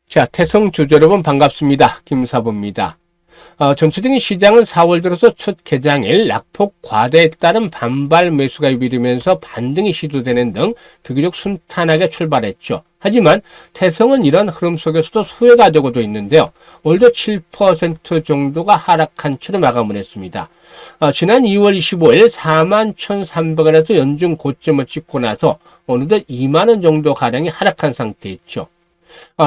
자, 태성주주 여러분 반갑습니다. 김사부입니다. 전체적인 시장은 4월 들어서 첫 개장일 낙폭 과대에 따른 반발 매수가 유입되면서 반등이 시도되는 등 비교적 순탄하게 출발했죠. 하지만 태성은 이런 흐름 속에서도 소외가 되고도 있는데요. 오늘도 7% 정도가 하락한 채로 마감을 했습니다. 지난 2월 25일 41,300원에서 연중 고점을 찍고 나서 어느덧 2만원 정도 가량이 하락한 상태였죠.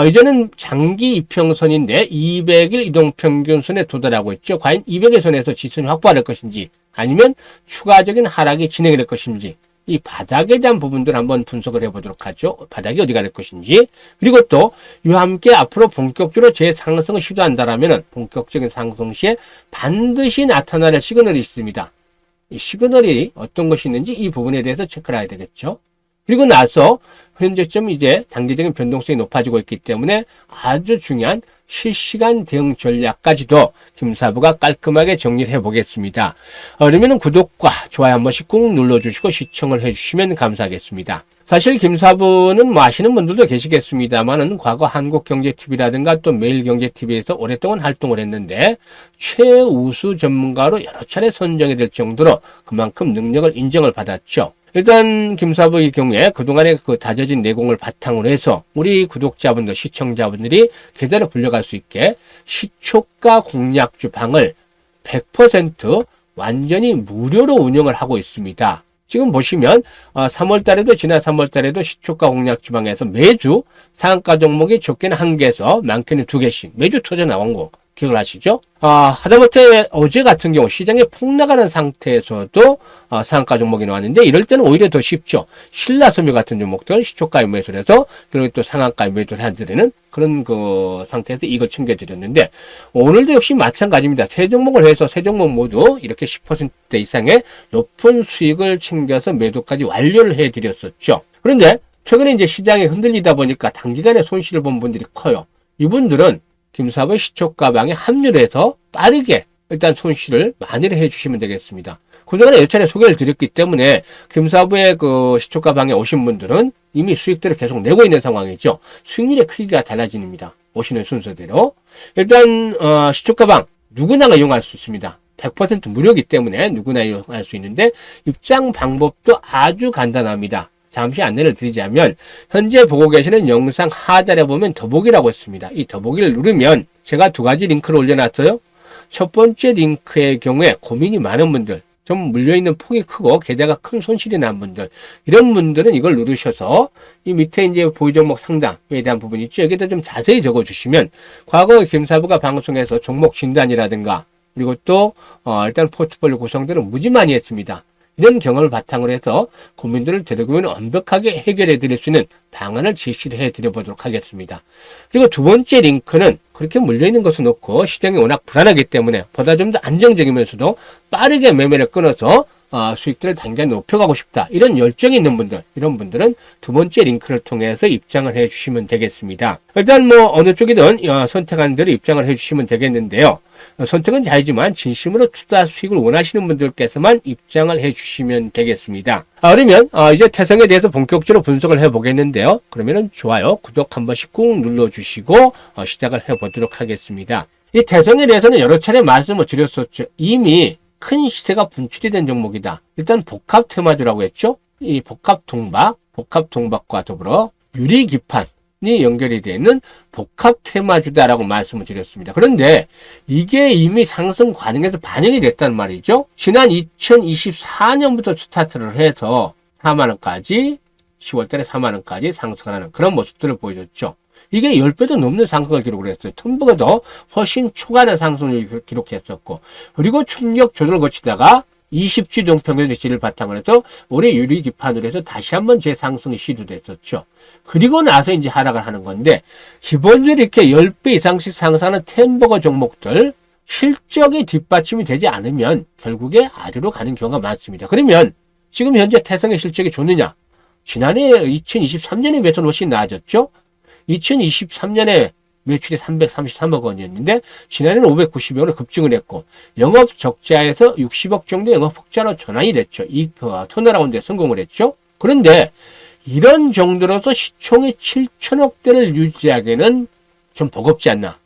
이제는 장기 이평선인데 200일 이동평균선에 도달하고 있죠. 과연 200일 선에서 지수는 확보할 것인지 아니면 추가적인 하락이 진행될 것인지 이 바닥에 대한 부분들 한번 분석을 해보도록 하죠. 바닥이 어디가 될 것인지 그리고 또 이와 함께 앞으로 본격적으로 재상승을 시도한다면 본격적인 상승 시에 반드시 나타나는 시그널이 있습니다. 이 시그널이 어떤 것이 있는지 이 부분에 대해서 체크를 해야 되겠죠. 그리고 나서 현재점 이제 단기적인 변동성이 높아지고 있기 때문에 아주 중요한 실시간 대응 전략까지도 김사부가 깔끔하게 정리를 해보겠습니다. 그러면 구독과 좋아요 한 번씩 꾹 눌러주시고 시청을 해주시면 감사하겠습니다. 사실 김사부는 뭐 아시는 분들도 계시겠습니다만은 과거 한국경제TV라든가 또 매일경제TV에서 오랫동안 활동을 했는데 최우수 전문가로 여러 차례 선정이 될 정도로 그만큼 능력을 인정을 받았죠. 일단 김사부의 경우에 그동안의 그 다져진 내공을 바탕으로 해서 우리 구독자분들, 시청자분들이 제대로 불려갈 수 있게 시초가 공략주 방을 100% 완전히 무료로 운영을 하고 있습니다. 지금 보시면 3월 달에도 지난 3월 달에도 시초가 공략 주방에서 매주 상한가 종목이 적게는 1개에서 많게는 2개씩 매주 터져 나온 거 기억을 하시죠? 하다못해 어제 같은 경우 시장에 폭락하는 상태에서도 상한가 종목이 나왔는데 이럴 때는 오히려 더 쉽죠. 신라섬유 같은 종목들 시초가에 매수를 해서 그리고 또 상한가에 매도를 해드리는 그런 그 상태에서 이걸 챙겨드렸는데 오늘도 역시 마찬가지입니다. 세 종목을 해서 세 종목 모두 이렇게 10% 이상의 높은 수익을 챙겨서 매도까지 완료를 해드렸었죠. 그런데 최근에 이제 시장이 흔들리다 보니까 단기간에 손실을 본 분들이 커요. 이분들은 김사부의 시초가방에 합류를 해서 빠르게 일단 손실을 만회를 해주시면 되겠습니다. 그동안에 여러 차례 소개를 드렸기 때문에 김사부의 그 시초가방에 오신 분들은 이미 수익들을 계속 내고 있는 상황이죠. 수익률의 크기가 달라집니다. 오시는 순서대로. 일단 시초가방 누구나 이용할 수 있습니다. 100% 무료이기 때문에 누구나 이용할 수 있는데 입장 방법도 아주 간단합니다. 잠시 안내를 드리자면 현재 보고 계시는 영상 하단에 보면 더보기라고 있습니다. 이 더보기를 누르면 제가 2가지 링크를 올려놨어요. 첫 번째 링크의 경우에 고민이 많은 분들, 좀 물려있는 폭이 크고 계좌가 큰 손실이 난 분들, 이런 분들은 이걸 누르셔서 이 밑에 이제 보유 종목 상담에 대한 부분이 있죠. 여기다 좀 자세히 적어주시면 과거 김사부가 방송에서 종목 진단이라든가 그리고 또 일단 포트폴리오 구성들을 무지 많이 했습니다. 이런 경험을 바탕으로 해서 고민들을 되도록이면 완벽하게 해결해 드릴 수 있는 방안을 제시를 해 드려 보도록 하겠습니다. 그리고 두 번째 링크는 그렇게 물려있는 것을 놓고 시장이 워낙 불안하기 때문에 보다 좀 더 안정적이면서도 빠르게 매매를 끊어서 수익들을 단계에 높여가고 싶다. 이런 열정이 있는 분들, 이런 분들은 두 번째 링크를 통해서 입장을 해 주시면 되겠습니다. 일단 뭐 어느 쪽이든 선택한 대로 입장을 해 주시면 되겠는데요. 선택은 자유지만 진심으로 투자 수익을 원하시는 분들께서만 입장을 해 주시면 되겠습니다. 그러면 이제 태성에 대해서 본격적으로 분석을 해 보겠는데요. 그러면은 좋아요, 구독 한 번씩 꾹 눌러 주시고 시작을 해 보도록 하겠습니다. 이 태성에 대해서는 여러 차례 말씀을 드렸었죠. 이미 큰 시세가 분출이 된 종목이다. 일단 복합 테마주라고 했죠. 이 복합 동박과 더불어 유리기판이 연결이 되는 복합 테마주다라고 말씀을 드렸습니다. 그런데 이게 이미 상승 과정에서 반영이 됐단 말이죠. 지난 2024년부터 스타트를 해서 4만원까지 10월달에 4만원까지 상승하는 그런 모습들을 보여줬죠. 이게 10배도 넘는 상승을 기록을 했어요. 텀보다 훨씬 초과하는 상승을 기록했었고 그리고 충격 조절을 거치다가 20주 동평균 리치를 바탕으로 해서 올해 유리기판으로 해서 다시 한번 재상승이 시도됐었죠. 그리고 나서 이제 하락을 하는 건데 기본적으로 이렇게 10배 이상씩 상승하는 템버거 종목들 실적이 뒷받침이 되지 않으면 결국에 아래로 가는 경우가 많습니다. 그러면 지금 현재 태성의 실적이 좋느냐? 지난해 2023년에 매출 훨씬 나아졌죠. 2023년에 매출이 333억 원이었는데 지난해는 590억 원을 급증을 했고 영업 적자에서 60억 정도 영업 흑자로 전환이 됐죠. 이 턴어라운드에 성공을 했죠. 그런데 이런 정도로서 시총이 7천억대를 유지하기에는 좀 버겁지 않나.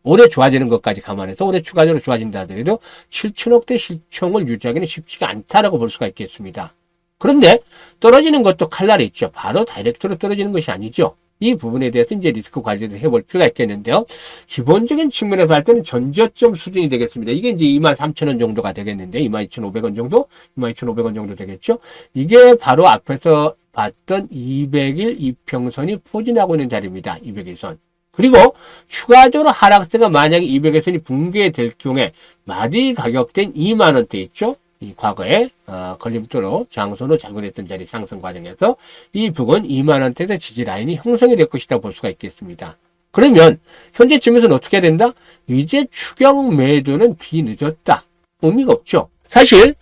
올해 좋아지는 것까지 감안해서 올해 추가적으로 좋아진다 하더라도 7천억대 시총을 유지하기는 쉽지가 않다라고 볼 수가 있겠습니다. 그런데 떨어지는 것도 칼날이 있죠. 바로 다이렉트로 떨어지는 것이 아니죠. 이 부분에 대해서 이제 리스크 관리를 해볼 필요가 있겠는데요. 기본적인 측면에서 할 때는 전저점 수준이 되겠습니다. 이게 이제 23,000원 정도가 되겠는데 22,500원 정도? 22,500원 정도 되겠죠. 이게 바로 앞에서 봤던 200일 이평선이 포진하고 있는 자리입니다. 200일선. 그리고 추가적으로 하락세가 만약에 200일선이 붕괴될 경우에 마디 가격대인 2만원대 있죠. 이 과거에 걸림돌로 장소로 작용했던 자리 상승 과정에서 이 부근 2만원대의 지지라인이 형성이 될 것이다 볼 수가 있겠습니다. 그러면 현재쯤에서는 어떻게 해야 된다? 이제 추경 매도는 뒤늦었다. 의미가 없죠. 사실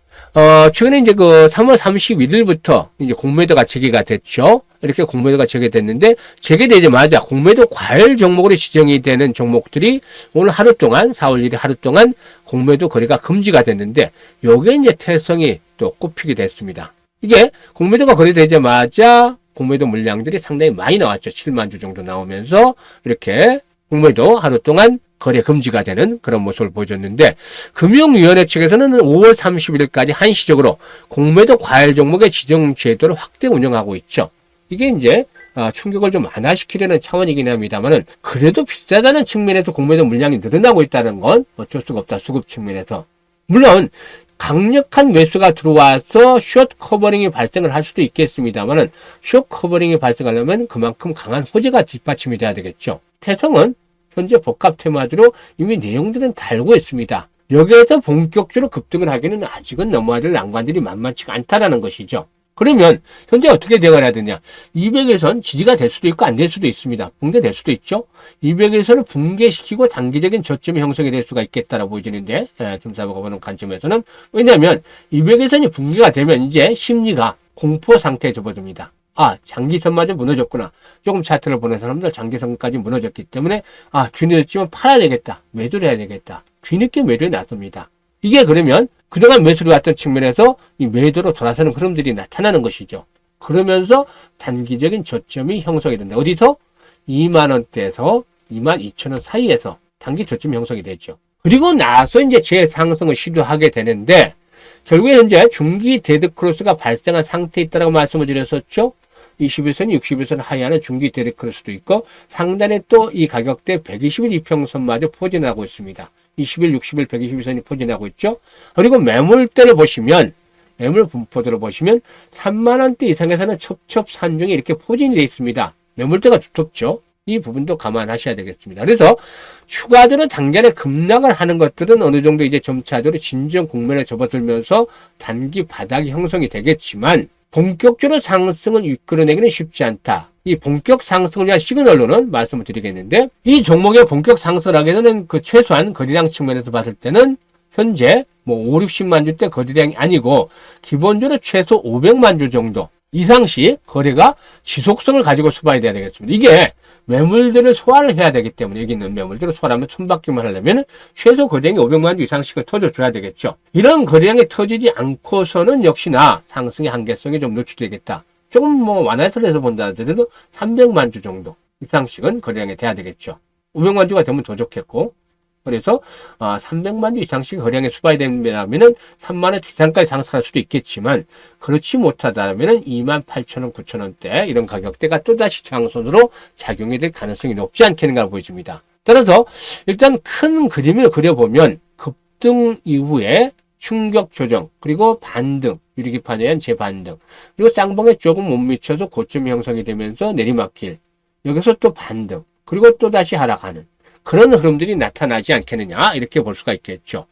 최근에 이제 그 3월 31일부터 이제 공매도가 재개가 됐죠. 이렇게 공매도가 재개됐는데 재개되자마자 공매도 과열 종목으로 지정이 되는 종목들이 오늘 하루 동안 4월 1일 하루 동안 공매도 거래가 금지가 됐는데 요게 이제 태성이 또 꼽히게 됐습니다. 이게 공매도가 거래되자마자 공매도 물량들이 상당히 많이 나왔죠. 7만 주 정도 나오면서 이렇게 공매도 하루 동안 거래 금지가 되는 그런 모습을 보여줬는데 금융위원회 측에서는 5월 31일까지 한시적으로 공매도 과열 종목의 지정 제도를 확대 운영하고 있죠. 이게 이제 충격을 좀 완화시키려는 차원이긴 합니다만은 그래도 비싸다는 측면에서 공매도 물량이 늘어나고 있다는 건 어쩔 수가 없다. 수급 측면에서. 물론 강력한 매수가 들어와서 숏 커버링이 발생을 할 수도 있겠습니다만은 숏 커버링이 발생하려면 그만큼 강한 호재가 뒷받침이 돼야 되겠죠. 태성은 현재 복합 테마주로 이미 내용들은 달고 있습니다. 여기에서 본격적으로 급등을 하기는 아직은 넘어야 될 난관들이 만만치가 않다라는 것이죠. 그러면 현재 어떻게 대응을 해야 되냐? 200일선 지지가 될 수도 있고 안 될 수도 있습니다. 붕괴될 수도 있죠. 200일선을 붕괴시키고 단기적인 저점이 형성이 될 수가 있겠다라고 보여지는데 김사부가 보는 관점에서는 왜냐하면 200일선이 붕괴가 되면 이제 심리가 공포 상태에 접어듭니다. 장기선마저 무너졌구나. 조금 차트를 보는 사람들 장기선까지 무너졌기 때문에 뒤늦었지만 팔아야 되겠다. 매도를 해야 되겠다. 뒤늦게 매도에 나섭니다. 이게 그러면 그동안 매수를 왔던 측면에서 이 매도로 돌아서는 흐름들이 나타나는 것이죠. 그러면서 단기적인 저점이 형성이 된다. 어디서? 2만원대에서 22,000원 사이에서 단기 저점이 형성이 되죠. 그리고 나서 이제 재상승을 시도하게 되는데 결국에 현재 중기 데드크로스가 발생한 상태에 있다고 말씀을 드렸었죠. 21선, 61선 하이하는 중기 데드크로스도 있고 상단에 또 이 가격대 120일 이평선마저 포진하고 있습니다. 20일, 60일, 120일선이 포진하고 있죠. 그리고 매물대를 보시면 매물 분포도를 보시면 3만원대 이상에서는 첩첩산중에 이렇게 포진이 되어 있습니다. 매물대가 두텁죠. 이 부분도 감안하셔야 되겠습니다. 그래서 추가적으로 당장에 급락을 하는 것들은 어느 정도 이제 점차적으로 진정 국면에 접어들면서 단기 바닥이 형성이 되겠지만 본격적으로 상승을 이끌어내기는 쉽지 않다. 이 본격 상승을 위한 시그널로는 말씀을 드리겠는데 이 종목의 본격 상승을 하게 되는 그 최소한 거래량 측면에서 봤을 때는 현재 5, 60만 주대 거래량이 아니고 기본적으로 최소 500만 주 정도 이상씩 거래가 지속성을 가지고 수반이 돼야 되겠습니다. 이게 매물들을 소화를 해야 되기 때문에 여기 있는 매물들을 소화하면 손바퀴만 하려면 최소 거래량이 500만 주 이상씩을 터져줘야 되겠죠. 이런 거래량이 터지지 않고서는 역시나 상승의 한계성이 좀 노출되겠다. 조금 완화해서 해서 본다 하더라도 300만 주 정도 이상씩은 거래량이 돼야 되겠죠. 500만 주가 되면 더 좋겠고 그래서 300만 주 이상씩 거래량이 수반이 된다면은 3만 원 이상까지 상승할 수도 있겠지만 그렇지 못하다면 28,000원, 9,000원대 이런 가격대가 또다시 장선으로 작용이 될 가능성이 높지 않겠는가 보여집니다. 따라서 일단 큰 그림을 그려보면 급등 이후에 충격 조정 그리고 반등 유리기판에 의한 재반등 그리고 쌍봉에 조금 못 미쳐서 고점이 형성이 되면서 내리막길 여기서 또 반등 그리고 또다시 하락하는 그런 흐름들이 나타나지 않겠느냐 이렇게 볼 수가 있겠죠.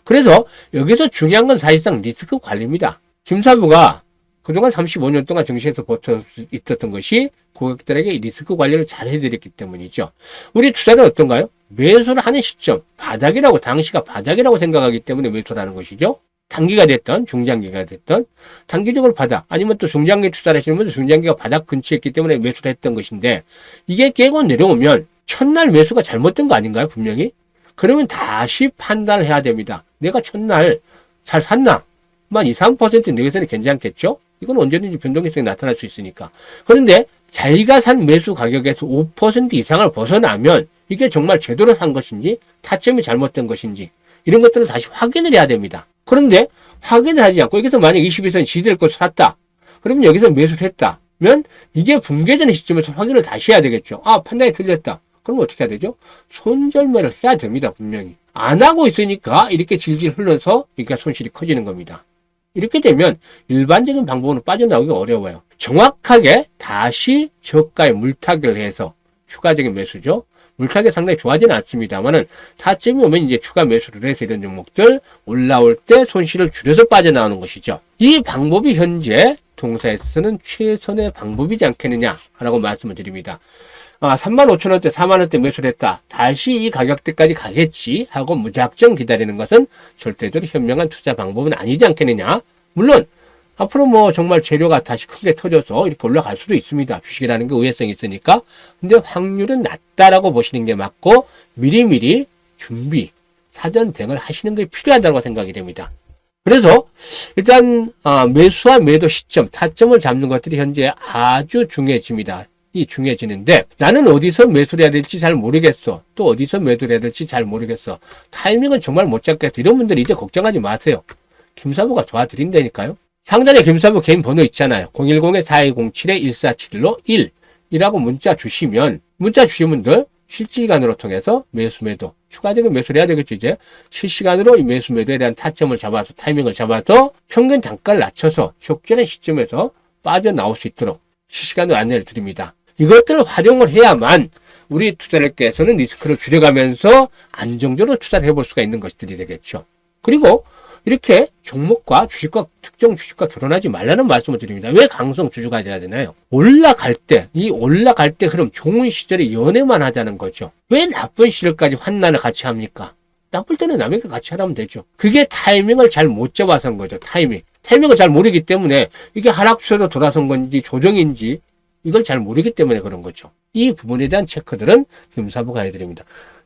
그래서 여기서 중요한 건 사실상 리스크 관리입니다. 김사부가 그동안 35년 동안 정시에서 버텨 있었던 것이 고객들에게 리스크 관리를 잘 해드렸기 때문이죠. 우리 투자는 어떤가요? 매수를 하는 시점 바닥이라고 당시가 바닥이라고 생각하기 때문에 매수를 하는 것이죠. 단기가 됐던 중장기가 됐던 단기적으로 바닥 아니면 또 중장기 투자를 하시는 분들 중장기가 바닥 근처에 있기 때문에 매수를 했던 것인데 이게 깨고 내려오면 첫날 매수가 잘못된 거 아닌가요? 분명히. 그러면 다시 판단을 해야 됩니다. 내가 첫날 잘 샀나? 만 2, 3% 내에서는 괜찮겠죠? 이건 언제든지 변동성이 나타날 수 있으니까. 그런데 자기가 산 매수 가격에서 5% 이상을 벗어나면 이게 정말 제대로 산 것인지 타점이 잘못된 것인지 이런 것들을 다시 확인을 해야 됩니다. 그런데 확인을 하지 않고 여기서 만약 22선 지지될 것을 샀다. 그러면 여기서 매수를 했다면 이게 붕괴되는 시점에서 확인을 다시 해야 되겠죠. 아, 판단이 틀렸다. 그럼 어떻게 해야 되죠? 손절매를 해야 됩니다. 분명히. 안 하고 있으니까 이렇게 질질 흘러서 이게 손실이 커지는 겁니다. 이렇게 되면 일반적인 방법으로 빠져나오기 어려워요. 정확하게 다시 저가에 물타기를 해서 추가적인 매수죠. 물타기 상당히 좋아지는 않습니다만은 타점이 오면 이제 추가 매수를 해서 이런 종목들 올라올 때 손실을 줄여서 빠져나오는 것이죠. 이 방법이 현재 동사에서는 최선의 방법이지 않겠느냐라고 말씀을 드립니다. 35,000원대, 4만원대 매수를 했다. 다시 이 가격대까지 가겠지 하고 무작정 기다리는 것은 절대적으로 현명한 투자 방법은 아니지 않겠느냐. 물론 앞으로 뭐 정말 재료가 다시 크게 터져서 이렇게 올라갈 수도 있습니다. 주식이라는 게 우회성이 있으니까. 근데 확률은 낮다라고 보시는 게 맞고 미리미리 준비, 사전 대응을 하시는 게 필요하다고 생각이 됩니다. 그래서 일단 매수와 매도 시점, 타점을 잡는 것들이 현재 아주 중요해집니다. 중요해지는데 나는 어디서 매수를 해야 될지 잘 모르겠어. 또 어디서 매도를 해야 될지 잘 모르겠어. 타이밍은 정말 못 잡겠어. 이런 분들이 이제 걱정하지 마세요. 김사부가 도와드린다니까요. 상단에 김사부 개인 번호 있잖아요. 010-4207-1471로 1이라고 문자 주시면 분들 실시간으로 통해서 매수 매도 추가적인 매수를 해야 되겠죠. 이제 실시간으로 이 매수 매도에 대한 타점을 잡아서 타이밍을 잡아서 평균 단가를 낮춰서 적절한 시점에서 빠져나올 수 있도록 실시간으로 안내를 드립니다. 이것들을 활용을 해야만 우리 투자자께서는 리스크를 줄여가면서 안정적으로 투자를 해볼 수가 있는 것들이 되겠죠. 그리고 이렇게 종목과 주식과 특정 주식과 결혼하지 말라는 말씀을 드립니다. 왜 강성 주주가 돼야 되나요? 올라갈 때, 이 올라갈 때 흐름 좋은 시절에 연애만 하자는 거죠. 왜 나쁜 시절까지 환난을 같이 합니까? 나쁠 때는 남에게 같이 하라면 되죠. 그게 타이밍을 잘 못 잡아서인 거죠. 타이밍을 잘 모르기 때문에 이게 하락세로 돌아선 건지 조정인지 이걸 잘 모르기 때문에 그런 거죠. 이 부분에 대한 체크들은 김사부가 해드립니다.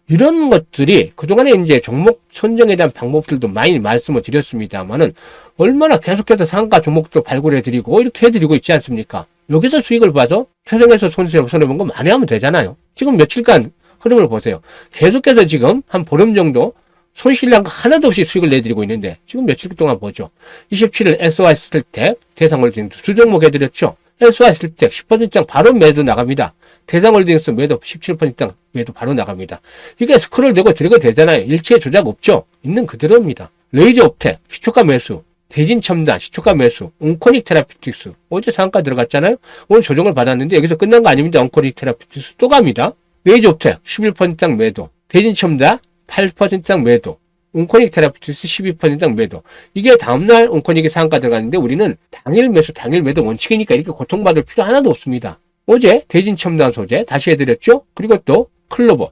이런 것들이 그동안에 이제 종목 선정에 대한 방법들도 많이 말씀을 드렸습니다만은 얼마나 계속해서 상가 종목도 발굴해드리고 이렇게 해드리고 있지 않습니까? 여기서 수익을 봐서 태생에서 손해본 거 많이 하면 되잖아요. 지금 며칠간 흐름을 보세요. 계속해서 지금 한 보름 정도 손실난 거 하나도 없이 수익을 내드리고 있는데 지금 며칠 동안 보죠. 27일 SY 스틸텍 대상홀딩스 두 종목 해드렸죠. SY 스틸텍 10%장 바로 매도 나갑니다. 대상홀딩스 매도 17%장 매도 바로 나갑니다. 이게 스크롤 되고 들어가 되잖아요. 일체 조작 없죠. 있는 그대로입니다. 레이저옵텍 시초가 매수, 대진첨단 시초가 매수, 온코닉 테라피틱스 어제 상가 들어갔잖아요. 오늘 조정을 받았는데 여기서 끝난 거 아닙니다. 온코닉 테라피틱스 또 갑니다. 레이저옵텍 11%장 매도, 대진첨단 8%장 매도, 온코닉 테라피틱스 12%장 매도. 이게 다음날 온코닉이 상가 들어갔는데 우리는 당일 매수, 당일 매도 원칙이니까 이렇게 고통받을 필요 하나도 없습니다. 어제 대진첨단 소재 다시 해드렸죠. 그리고 또 클로버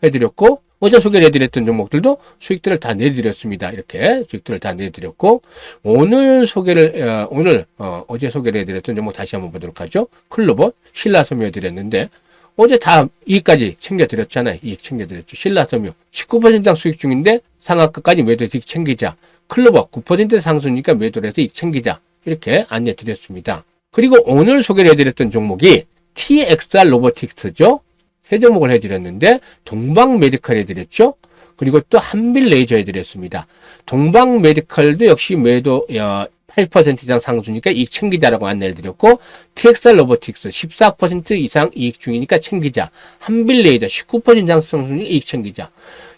해드렸고 어제 소개를 해드렸던 종목들도 수익들을 다 내드렸습니다. 이렇게 수익들을 다 내드렸고 어제 소개를 해드렸던 종목 다시 한번 보도록 하죠. 클로버, 신라섬유 해드렸는데 어제 다 이익까지 챙겨드렸잖아요. 이익 챙겨드렸죠. 신라섬유 19%당 수익 중인데 상한가까지 매도 이익 챙기자. 클로버 9% 상승이니까 매도를 해서 이익 챙기자. 이렇게 안내 드렸습니다. 그리고 오늘 소개를 해드렸던 종목이 TXR 로보틱스죠. 세 종목을 해드렸는데 동방 메디컬 해드렸죠. 그리고 또 한빌 레이저 해드렸습니다. 동방 메디컬도 역시 매도 8% 이상 상승이니까 이익 챙기자라고 안내를 드렸고 TXR 로보틱스 14% 이상 이익 중이니까 챙기자. 한빌 레이저 19% 이상 상승이니까 이익 챙기자.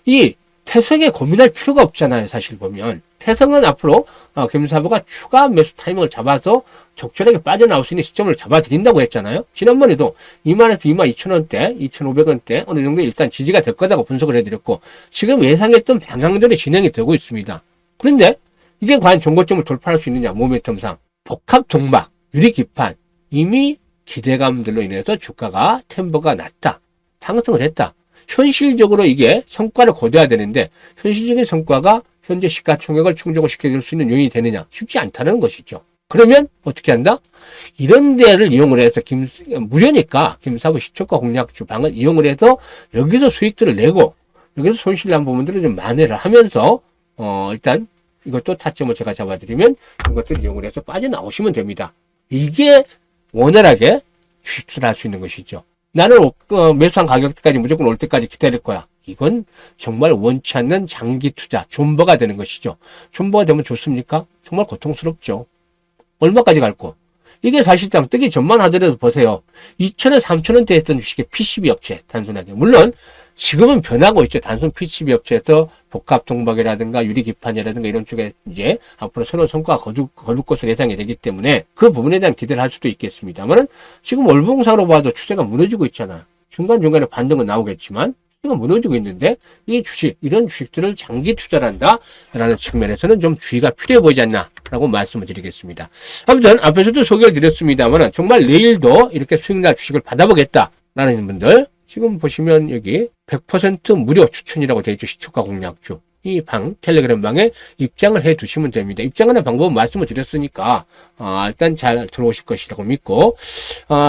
이 태성에 고민할 필요가 없잖아요. 사실 보면 태성은 앞으로 김사부가 추가 매수 타이밍을 잡아서 적절하게 빠져나올 수 있는 시점을 잡아드린다고 했잖아요. 지난번에도 2만에서 22,000원대, 2,500원대 어느 정도 일단 지지가 될 거라고 분석을 해드렸고 지금 예상했던 방향대로 진행이 되고 있습니다. 그런데 이게 과연 정고점을 돌파할 수 있느냐. 모멘텀상 복합 동박, 유리 기판 이미 기대감들로 인해서 주가가 템포가 낮다. 상승을 했다. 현실적으로 이게 성과를 거둬야 되는데 현실적인 성과가 현재 시가총액을 충족을 시켜줄 수 있는 요인이 되느냐 쉽지 않다는 것이죠. 그러면 어떻게 한다? 이런 데를 이용을 해서 무료니까 김사부 시초가 공략 주방을 이용을 해서 여기서 수익들을 내고 여기서 손실난 부분들을 좀 만회를 하면서 일단 이것도 타점을 제가 잡아드리면 이것들을 이용을 해서 빠져나오시면 됩니다. 이게 원활하게 주식을 할 수 있는 것이죠. 나는 매수한 가격대까지 무조건 올 때까지 기다릴 거야. 이건 정말 원치 않는 장기 투자, 존버가 되는 것이죠. 존버가 되면 좋습니까? 정말 고통스럽죠. 얼마까지 갈 거? 이게 사실상 뜨기 전만 하더라도 보세요. 2,000원, 3,000원대 했던 주식의 PCB 업체, 단순하게. 물론 지금은 변하고 있죠. 단순 PCB 업체에서 복합 동박이라든가 유리기판이라든가 이런 쪽에 이제 앞으로 새로운 성과가 거둘 것으로 예상이 되기 때문에 그 부분에 대한 기대를 할 수도 있겠습니다만 지금 월봉상으로 봐도 추세가 무너지고 있잖아. 중간중간에 반등은 나오겠지만 추세가 무너지고 있는데 이 주식, 이런 주식들을 장기 투자를 한다라는 측면에서는 좀 주의가 필요해 보이지 않나 라고 말씀을 드리겠습니다. 아무튼 앞에서도 소개를 드렸습니다만 정말 내일도 이렇게 수익날 주식을 받아보겠다라는 분들 지금 보시면 여기 100% 무료 추천이라고 되어 있죠. 시초가 공략주. 이 텔레그램 방에 입장을 해 두시면 됩니다. 입장하는 방법은 말씀을 드렸으니까 일단 잘 들어오실 것이라고 믿고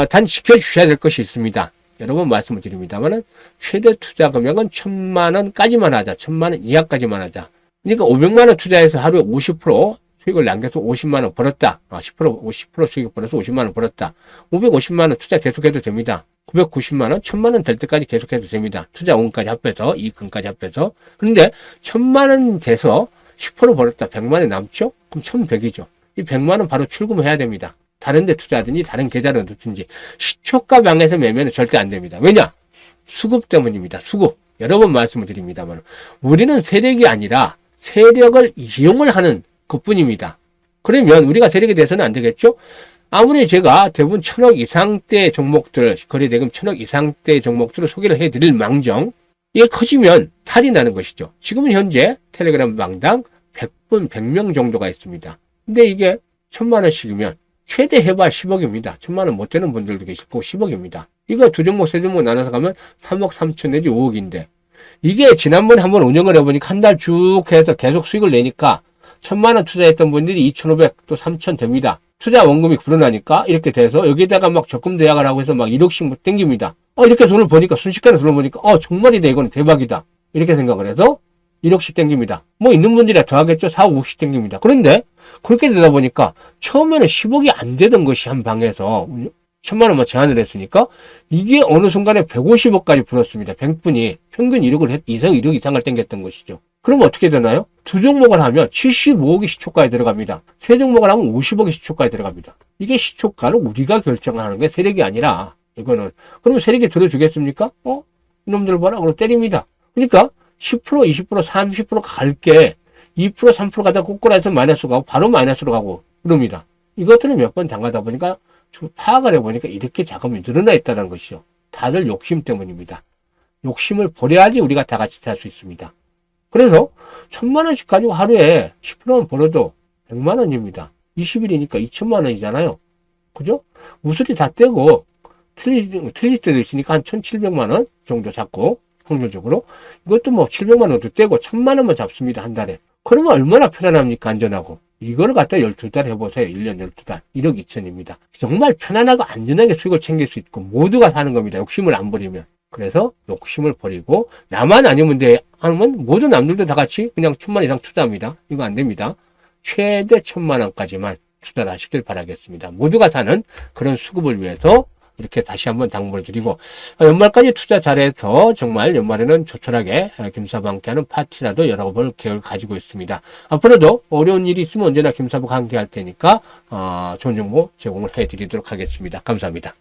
단 지켜주셔야 될 것이 있습니다. 여러 번 말씀을 드립니다만 최대 투자 금액은 1,000만 원까지만 하자. 1,000만 원 이하까지만 하자. 그러니까 500만 원 투자해서 하루에 50% 수익을 남겨서 50만 원 벌었다. 50% 수익을 벌어서 50만 원 벌었다. 550만 원 투자 계속해도 됩니다. 990만 원, 1,000만 원 될 때까지 계속해도 됩니다. 투자원까지 합해서, 이익금까지 합해서. 그런데 1,000만 원 돼서 10% 벌었다. 100만 원 남죠? 그럼 1,100이죠. 이 100만 원 바로 출금해야 됩니다. 다른 데 투자하든지 다른 계좌를 넣든지 시초가 방에서 매매는 절대 안 됩니다. 왜냐? 수급 때문입니다. 수급. 여러 번 말씀을 드립니다만 우리는 세력이 아니라 세력을 이용을 하는 것뿐입니다. 그러면 우리가 세력이 돼서는 안 되겠죠? 아무리 제가 대부분 1,000억 이상대 종목들, 거래대금 1,000억 이상대 종목들을 소개를 해드릴 망정, 이게 커지면 탈이 나는 것이죠. 지금은 현재 텔레그램 방당 100명 정도가 있습니다. 근데 이게 1,000만 원씩이면 최대 해봐 10억입니다. 1,000만 원 못 되는 분들도 계실 거고 10억입니다. 이거 두 종목, 세 종목 나눠서 가면 3억 3천 내지 5억인데 이게 지난번에 한번 운영을 해보니까 한 달 쭉 해서 계속 수익을 내니까 1,000만 원 투자했던 분들이 2,500 또 3,000 됩니다. 투자 원금이 불어나니까 이렇게 돼서 여기에다가 막 적금 대약을 하고 해서 막 1억씩 뭐 땡깁니다. 이렇게 돈을 버니까 순식간에 돈을 버니까 정말이다, 이거는 대박이다. 이렇게 생각을 해서 1억씩 땡깁니다. 뭐 있는 분들이 더 하겠죠. 4, 5억씩 땡깁니다. 그런데 그렇게 되다 보니까 처음에는 10억이 안 되던 것이 한 방에서 1,000만 원만 제한을 했으니까 이게 어느 순간에 150억까지 불었습니다. 100분이 평균 1억 이상을 땡겼던 것이죠. 그럼 어떻게 되나요? 두 종목을 하면 75억이 시초가에 들어갑니다. 세 종목을 하면 50억이 시초가에 들어갑니다. 이게 시초가를 우리가 결정하는 게 세력이 아니라 이거는. 그러면 세력이 들어주겠습니까? 이놈들 봐라. 그럼 때립니다. 그러니까 10%, 20%, 30% 갈게 2%, 3% 가다 꼬꾸라해서 마이너스로 가고 바로 마이너스로 가고 그럽니다. 이것들을 몇 번 당하다 보니까 파악을 해보니까 이렇게 자금이 늘어나 있다는 것이죠. 다들 욕심 때문입니다. 욕심을 버려야지 우리가 다 같이 살 수 있습니다. 그래서 1,000만 원씩 가지고 하루에 10%만 벌어도 100만 원입니다. 20일이니까 2,000만 원이잖아요. 그죠? 우수리 다 떼고 틀릴 때도 있으니까 한 1,700만 원 정도 잡고 확률적으로 이것도 뭐 700만 원도 떼고 1,000만 원만 잡습니다. 한 달에. 그러면 얼마나 편안합니까? 안전하고. 이거를 갖다 12달 해보세요. 1년 12달. 1억 2천입니다. 정말 편안하고 안전하게 수익을 챙길 수 있고 모두가 사는 겁니다. 욕심을 안 버리면. 그래서 욕심을 버리고 나만 아니면 돼 하면 모든 남들도 다 같이 그냥 1,000만 이상 투자합니다. 이거 안 됩니다. 최대 1,000만 원까지만 투자를 하시길 바라겠습니다. 모두가 사는 그런 수급을 위해서 이렇게 다시 한번 당부를 드리고 연말까지 투자 잘해서 정말 연말에는 조촐하게 김사부와 함께하는 파티라도 열어볼 계획을 가지고 있습니다. 앞으로도 어려운 일이 있으면 언제나 김사부가 함께할 테니까 좋은 정보 제공을 해드리도록 하겠습니다. 감사합니다.